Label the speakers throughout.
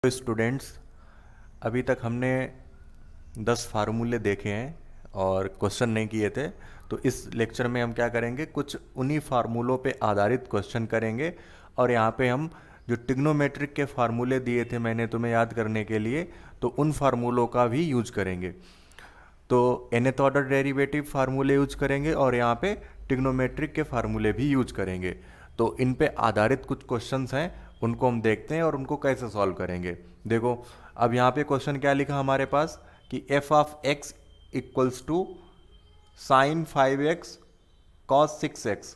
Speaker 1: तो स्टूडेंट्स, अभी तक हमने 10 फार्मूले देखे हैं और क्वेश्चन नहीं किए थे। तो इस लेक्चर में हम क्या करेंगे, कुछ उन्हीं फार्मूलों पे आधारित क्वेश्चन करेंगे। और यहाँ पे हम जो ट्रिग्नोमेट्रिक के फार्मूले दिए थे मैंने तुम्हें याद करने के लिए, तो उन फार्मूलों का भी यूज करेंगे। तो nth ऑर्डर डेरिवेटिव फार्मूले यूज करेंगे और यहाँ पे ट्रिग्नोमेट्रिक के फार्मूले भी यूज करेंगे। तो इन पे आधारित कुछ क्वेश्चंस हैं, उनको हम देखते हैं और उनको कैसे सॉल्व करेंगे। देखो, अब यहाँ पे क्वेश्चन क्या लिखा हमारे पास कि f of x equals to sine 5x cos 6x।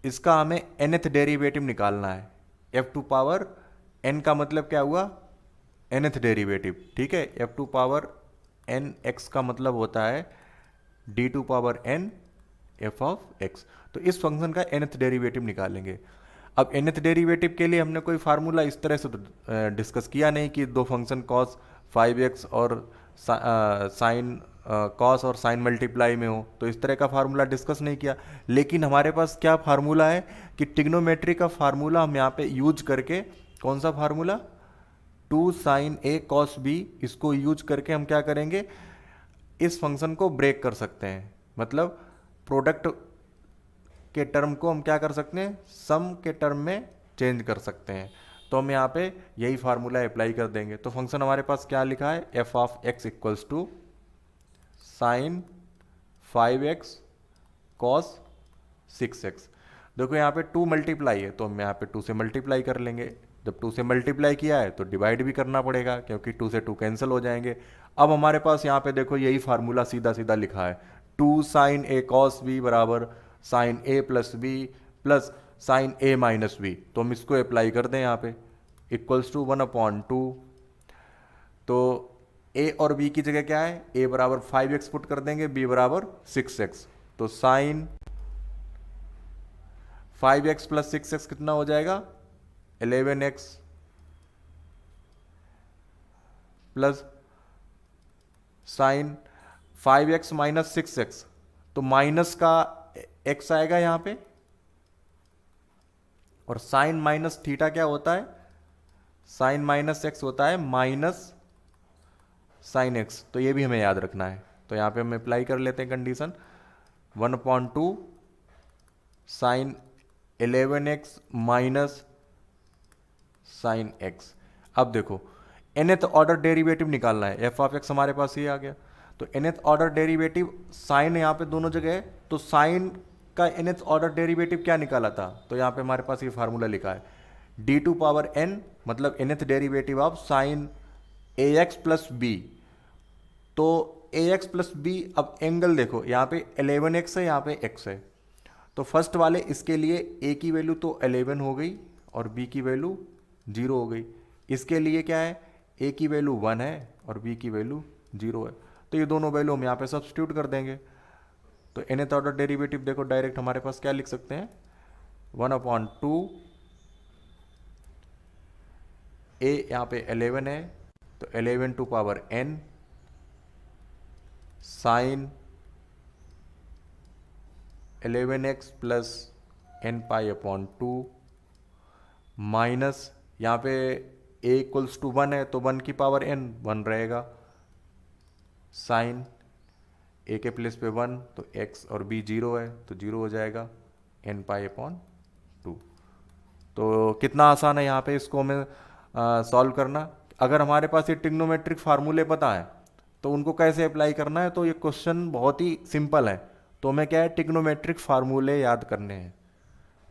Speaker 1: इसका हमें nth डेरिवेटिव निकालना है। f टू पावर n का मतलब क्या हुआ, nth डेरिवेटिव, ठीक है। f to power n x का मतलब होता है d to power n f of x। तो इस फंक्शन का nth डेरिवेटिव निकालेंगे। अब nth डेरिवेटिव के लिए हमने कोई फार्मूला इस तरह से डिस्कस किया नहीं कि दो फंक्शन cos 5x और साइन कॉस और साइन मल्टीप्लाई में हो, तो इस तरह का फार्मूला डिस्कस नहीं किया। लेकिन हमारे पास क्या फार्मूला है कि ट्रिग्नोमेट्री का फार्मूला हम यहाँ पे यूज करके, कौन सा formula, 2 sine a cos b, इसको यूज करके हम क्या करेंगे, इस फंक्शन को ब्रेक कर सकते हैं। मतलब प्रोडक्ट के टर्म को हम क्या कर सकते हैं, सम के टर्म में चेंज कर सकते हैं। तो हम यहाँ पे यही फार्मूला अप्लाई कर देंगे। तो फंक्शन हमारे पास क्या लिखा है, f of x equals to sine 5x cos 6x। देखो यहाँ पे 2 मल्टीप्लाई है, तो हम यहाँ पे 2 से मल्टीप्लाई कर लेंगे। जब 2 से मल्टीप्लाई किया है तो डिवाइड भी करना पड़ेगा, क्योंकि 2 से 2 कैंसिल हो जाएंगे। अब हमारे पास यहाँ पे देखो यही फार्मूला सीधा सीधा लिखा है, 2 साइन a कॉस b बराबर sine a plus B plus sine a minus B. तो हम इसको अप्लाई कर दें यहाँ पे, इक्वल्स टू 1/2। तो a और b की जगह क्या है, a बराबर 5x पुट कर देंगे, b बराबर 6x। तो साइन 5x प्लस 6x कितना हो जाएगा, 11x plus sign 5x minus 6x। तो माइनस का x आएगा यहाँ पे, और साइन माइनस थीटा क्या होता है, साइन माइनस x होता है माइनस साइन x। तो ये भी हमें याद रखना है। तो यहाँ पे हम अप्लाई कर लेते हैं condition, 1/2 sine 11x minus sine x। अब देखो nth ऑर्डर डेरिवेटिव निकालना है, f ऑफ x हमारे पास ये आ गया। तो nth ऑर्डर डेरिवेटिव, साइन यहाँ पे दोनों जगह है, तो साइन का nth ऑर्डर डेरिवेटिव क्या निकाला था, तो यहाँ पे हमारे पास ये फार्मूला लिखा है, d टू पावर n मतलब nth derivative of sine ax plus b। तो ax प्लस b, अब एंगल देखो यहाँ पे 11x है, यहाँ पे x है। तो फर्स्ट वाले इसके लिए a की वैल्यू तो 11 हो गई और b की वैल्यू 0 हो गई। इसके लिए क्या है, a की वैल्यू 1 है और b की वैल्यू 0 है। तो ये दोनों वैल्यू हम यहाँ पे सब्स्टिट्यूट कर देंगे। तो nth ऑर्डर डेरिवेटिव देखो डायरेक्ट हमारे पास क्या लिख सकते हैं, 1/2, a यहाँ पे 11 है, तो 11 to power n sine 11x plus n π/2 minus, यहाँ पे a इक्वल्स टू 1 है, तो 1 की पावर n 1 रहेगा, साइन a के प्लेस पे 1, तो x और b 0 है, तो 0 हो जाएगा n π/2। तो कितना आसान है यहाँ पे इसको हमें सॉल्व करना। अगर हमारे पास ये ट्रिग्नोमेट्रिक फार्मूले पता है तो उनको कैसे अप्लाई करना है, तो ये क्वेश्चन बहुत ही सिंपल है। तो हमें क्या है, ट्रिग्नोमेट्रिक फार्मूले याद करने हैं,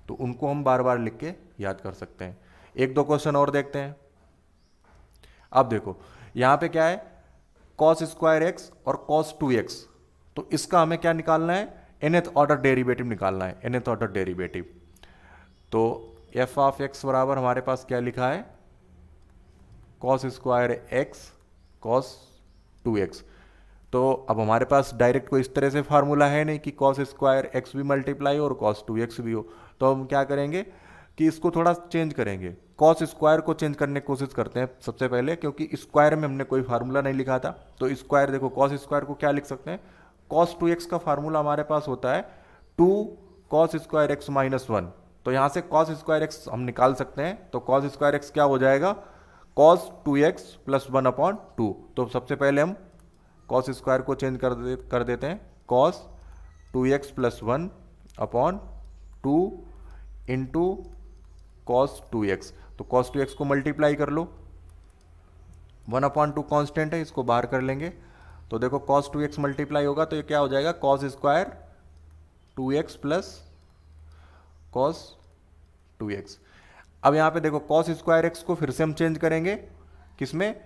Speaker 1: तो उनको हम बार बार लिख के याद कर सकते हैं। एक दो क्वेश्चन और देखते हैं। अब देखो यहाँ पे क्या है, cos स्क्वायर एक्स और cos 2x। तो इसका हमें क्या निकालना है, nth ऑर्डर डेरिवेटिव निकालना है, nth ऑर्डर डेरिवेटिव। तो f ऑफ x बराबर हमारे पास क्या लिखा है, cos square x cos 2x। तो अब हमारे पास डायरेक्ट कोई इस तरह से फार्मूला है नहीं कि cos स्क्वायर एक्स भी मल्टीप्लाई और cos 2x भी हो। तो हम क्या करेंगे कि इसको थोड़ा चेंज करेंगे, cos स्क्वायर को चेंज करने की कोशिश करते हैं सबसे पहले, क्योंकि स्क्वायर में हमने कोई फार्मूला नहीं लिखा था। तो स्क्वायर देखो, cos स्क्वायर को क्या लिख सकते हैं, cos 2x का फार्मूला हमारे पास होता है 2 cos स्क्वायर एक्स माइनस 1। तो यहाँ से cos स्क्वायर एक्स हम निकाल सकते हैं। तो cos स्क्वायर एक्स क्या हो जाएगा, कॉस 2x प्लस 1/2। तो सबसे पहले हम कॉस स्क्वायर को चेंज कर देते हैं, cos 2x plus 1/2 into cos 2x। तो कॉस 2x को मल्टीप्लाई कर लो, 1/2 कांस्टेंट है, इसको बाहर कर लेंगे। तो देखो कॉस 2x मल्टीप्लाई होगा तो ये क्या हो जाएगा, cos square 2x plus cos 2x। अब यहां पे देखो कॉस स्क्वायर x को फिर से हम चेंज करेंगे किसमें,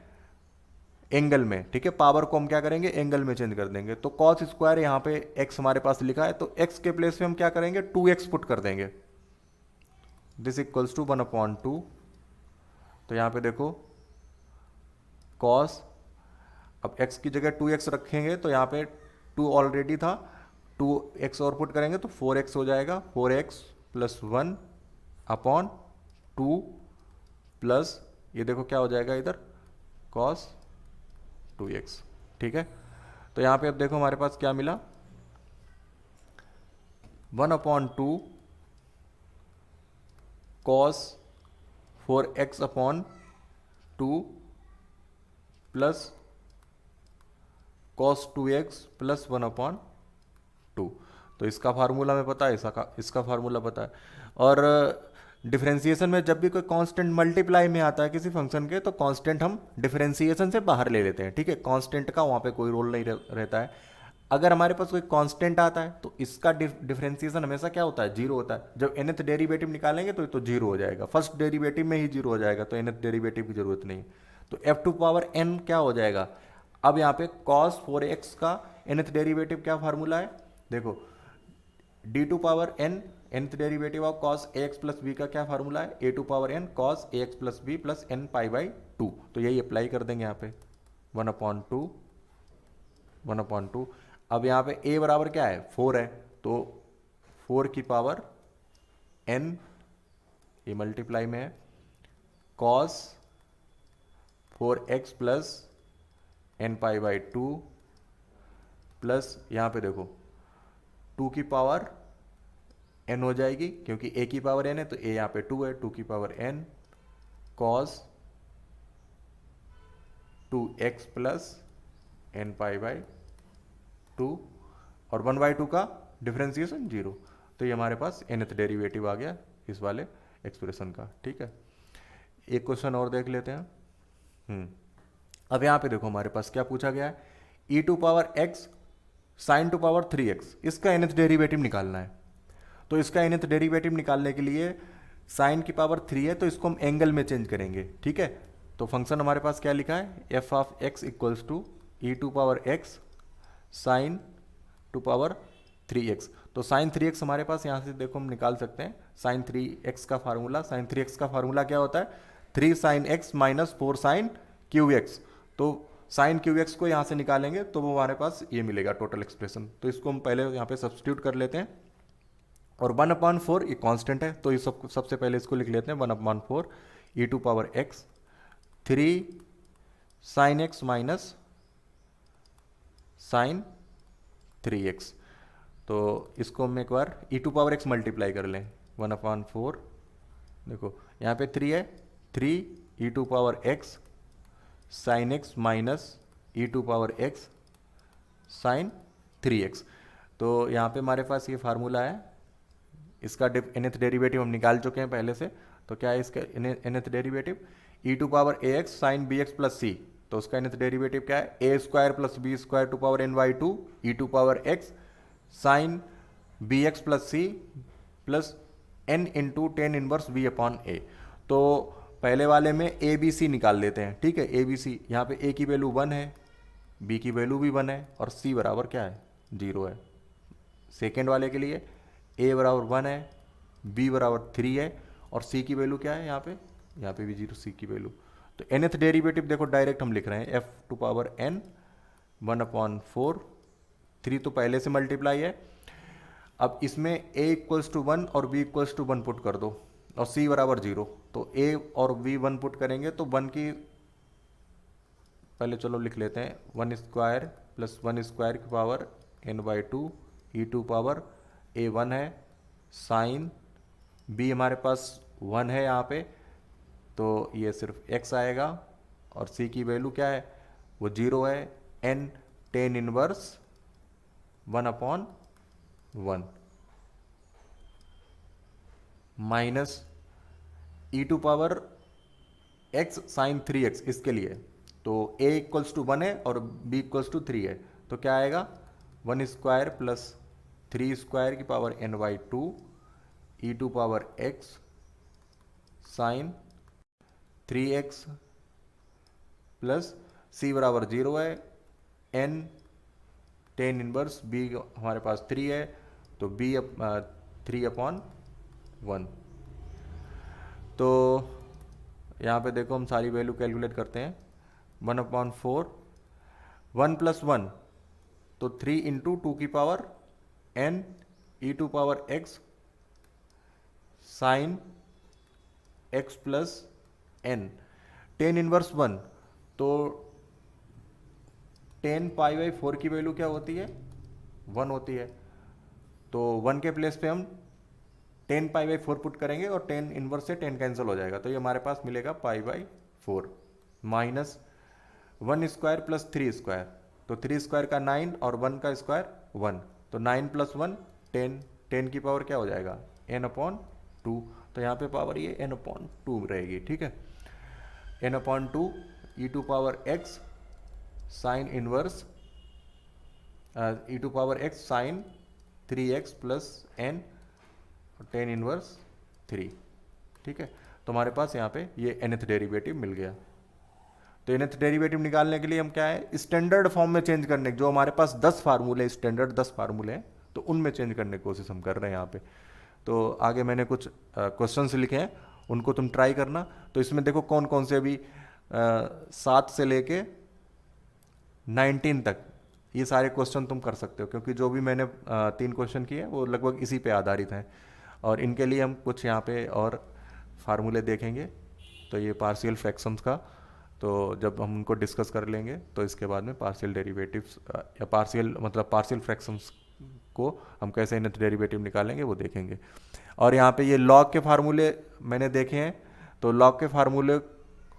Speaker 1: एंगल में, ठीक है। पावर को हम क्या करेंगे, एंगल में चेंज कर देंगे। तो कॉस स्क्वायर यहाँ पे x हमारे पास लिखा है, तो x के प्लेस पे हम क्या करेंगे, 2x पुट कर देंगे, दिस इक्वल्स टू 1/2। तो यहाँ पे देखो कॉस, अब x की जगह 2x रखेंगे तो यहाँ पे 2 ऑलरेडी था, 2x और पुट करेंगे तो 4x हो जाएगा, 4x प्लस 1/2 प्लस ये देखो क्या हो जाएगा इधर, कॉस 2x, ठीक है। तो यहाँ पे अब देखो हमारे पास क्या मिला, 1/2 cos 4x/2 plus cos 2x plus 1/2। तो इसका फार्मूला हमें पता है, इसका फार्मूला पता है। और डिफरेंशिएशन में जब भी कोई कांस्टेंट मल्टीप्लाई में आता है किसी फंक्शन के, तो कांस्टेंट हम डिफरेंशिएशन से बाहर ले लेते हैं, ठीक है। कांस्टेंट का वहाँ पे कोई रोल नहीं रहता है। अगर हमारे पास कोई कांस्टेंट आता है तो इसका डिफरेंशिएशन हमेशा क्या होता है, जीरो होता है। जब nth डेरिवेटिव निकालेंगे तो जीरो हो जाएगा, फर्स्ट डेरिवेटिव में ही जीरो हो जाएगा, तो nth डेरिवेटिव की जरूरत नहीं। तो f⁴n क्या हो जाएगा, अब यहाँ पे cos 4x का nth डेरिवेटिव क्या फार्मूला है, देखो d⁴n nth derivative of cos ax plus b का क्या फार्मूला है, a⁴n cos ax plus b plus n π/2। तो यही अप्लाई कर देंगे यहाँ पे 1/2। अब यहाँ पे a बराबर क्या है, 4 है, तो 4 की पावर n, ये मल्टीप्लाई में है, cos 4x plus n π/2 plus यहाँ पे देखो 2 की पावर n हो जाएगी, क्योंकि a की पावर n है तो a यहाँ पे 2 है, 2 की power n cos 2x plus n π/2 और 1/2 का डिफरेंशिएशन 0। तो ये हमारे पास nth डेरिवेटिव आ गया इस वाले एक्सप्रेशन का, ठीक है। एक क्वेश्चन और देख लेते हैं। अब यहाँ पे देखो हमारे पास क्या पूछा गया है, e⁴x sin 3x, इसका nth डेरिवेटिव निकालना है। तो इसका nth डेरिवेटिव निकालने के लिए साइन की पावर 3 है तो इसको हम एंगल में चेंज करेंगे, ठीक है। तो फंक्शन हमारे पास क्या लिखा है, f(x) equals to e⁴x sin 3x। तो sin 3x हमारे पास यहाँ से देखो हम निकाल सकते हैं sin 3x का फार्मूला। sin 3x का फार्मूला क्या होता है, 3 sin x minus 4 sin qx। तो sin qx को यहाँ से निकालेंगे तो वो हमारे पास ये मिलेगा टोटल एक्सप्रेशन। तो इसको हम पहले यहाँ पे सब्स्टिट्यूट कर लेते हैं, और 1/4 ये कांस्टेंट है तो ये सबसे पहले इसको लिख लेते हैं 1/4 e⁴x 3 sin x minus sin 3x। तो इसको हम एक बार e⁴x मल्टीप्लाई कर लें, 1/4 देखो यहाँ पे 3 है, 3 e⁴x sin x minus e⁴x sin 3x। तो यहाँ पे हमारे पास ये फार्मूला है, इसका nth डेरिवेटिव हम निकाल चुके हैं पहले से। तो क्या है इसका nth derivative, e⁴ax sin bx plus c। तो उसका nth डेरिवेटिव क्या है, a² plus b² to power n/2 e⁴x sin bx plus c plus n into tan inverse b/a। तो पहले वाले में ए बी सी निकाल लेते हैं, ठीक है। ए बी सी, यहाँ पे a की वैल्यू 1 है, b की वैल्यू भी 1 है और c बराबर क्या है, 0 है। सेकेंड वाले के लिए a बराबर 1 है, b बराबर 3 है और c की वैल्यू क्या है, यहाँ पे भी 0 c की वैल्यू। तो nth डेरिवेटिव देखो डायरेक्ट हम लिख रहे हैं f⁴n 1/4, 3 तो पहले से मल्टीप्लाई है। अब इसमें a इक्वल्स टू 1 और b इक्वल्स टू 1 पुट कर दो और c बराबर 0। तो a और b 1 पुट करेंगे तो 1 की, पहले चलो लिख लेते हैं, 1² प्लस 1² की पावर n/2 e⁴a 1 है, साइन b हमारे पास 1 है यहाँ पे, तो ये सिर्फ x आएगा और c की वैल्यू क्या है, वो 0 है, n tan inverse 1/1 minus E to power x sine 3x इसके लिए, तो a इक्वल्स टू 1 है और b इक्वल्स टू 3 है, तो क्या आएगा 1 स्क्वायर प्लस 3 स्क्वायर की power n/2 E to power x sine 3x plus c बराबर 0 है, n टेन इनवर्स b हमारे पास 3 है, तो b 3/1। तो यहाँ पे देखो हम सारी वैल्यू कैलकुलेट करते हैं, 1/4 1 प्लस 1 तो 3 इंटू 2 की power n E to power x sine x plus n, tan inverse 1 तो 10π/4 की वैल्यू क्या होती है, 1 होती है, तो 1 के प्लेस पे हम 10π/4 पुट करेंगे और 10 इनवर्स से 10 कैंसिल हो जाएगा, तो ये हमारे पास मिलेगा π/4 माइनस 1 स्क्वायर प्लस 3 स्क्वायर, तो 3 स्क्वायर का 9 और 1 का स्क्वायर 1, तो 9 प्लस 1 10, 10 की पावर क्या हो जाएगा n/2, तो यहाँ पे पावर ये n/2 रहेगी, ठीक है, n/2 E to power x sine inverse E to power x sine 3x plus n 10 inverse 3, ठीक है, तो हमारे पास यहाँ पे ये nth डेरिवेटिव मिल गया। तो nth डेरिवेटिव निकालने के लिए हम क्या है, स्टैंडर्ड फॉर्म में चेंज करने, जो हमारे पास 10 फार्मूले स्टैंडर्ड 10 फार्मूले हैं, तो उनमें चेंज करने की कोशिश हम कर रहे हैं यहाँ पे। तो आगे मैंने कुछ क्वेश्चंस लिखे हैं, उनको तुम ट्राई करना। तो इसमें देखो कौन कौन से अभी 7 से लेके 19 तक ये सारे क्वेश्चन तुम कर सकते हो, क्योंकि जो भी मैंने 3 क्वेश्चन किए वो लगभग इसी पे आधारित हैं, और इनके लिए हम कुछ यहाँ पे और फार्मूले देखेंगे। तो ये पार्शियल फ्रैक्शंस का, तो जब हम उनको डिस्कस कर लेंगे तो इसके बाद में पार्शियल डेरिवेटिव्स या पार्शियल मतलब पार्शियल फ्रैक्शंस को हम कैसे इनथ डेरिवेटिव निकालेंगे वो देखेंगे। और यहाँ पे ये लॉग के फार्मूले मैंने देखे हैं, तो लॉग के फार्मूले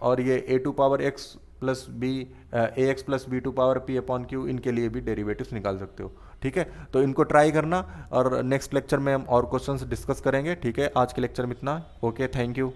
Speaker 1: और ये a to power x plus B ax plus B to power p/q, इनके लिए भी डेरिवेटिव्स निकाल सकते हो, ठीक है। तो इनको ट्राई करना, और नेक्स्ट लेक्चर में हम और क्वेश्चंस डिस्कस करेंगे, ठीक है। आज के लेक्चर में इतना, ओके, थैंक यू।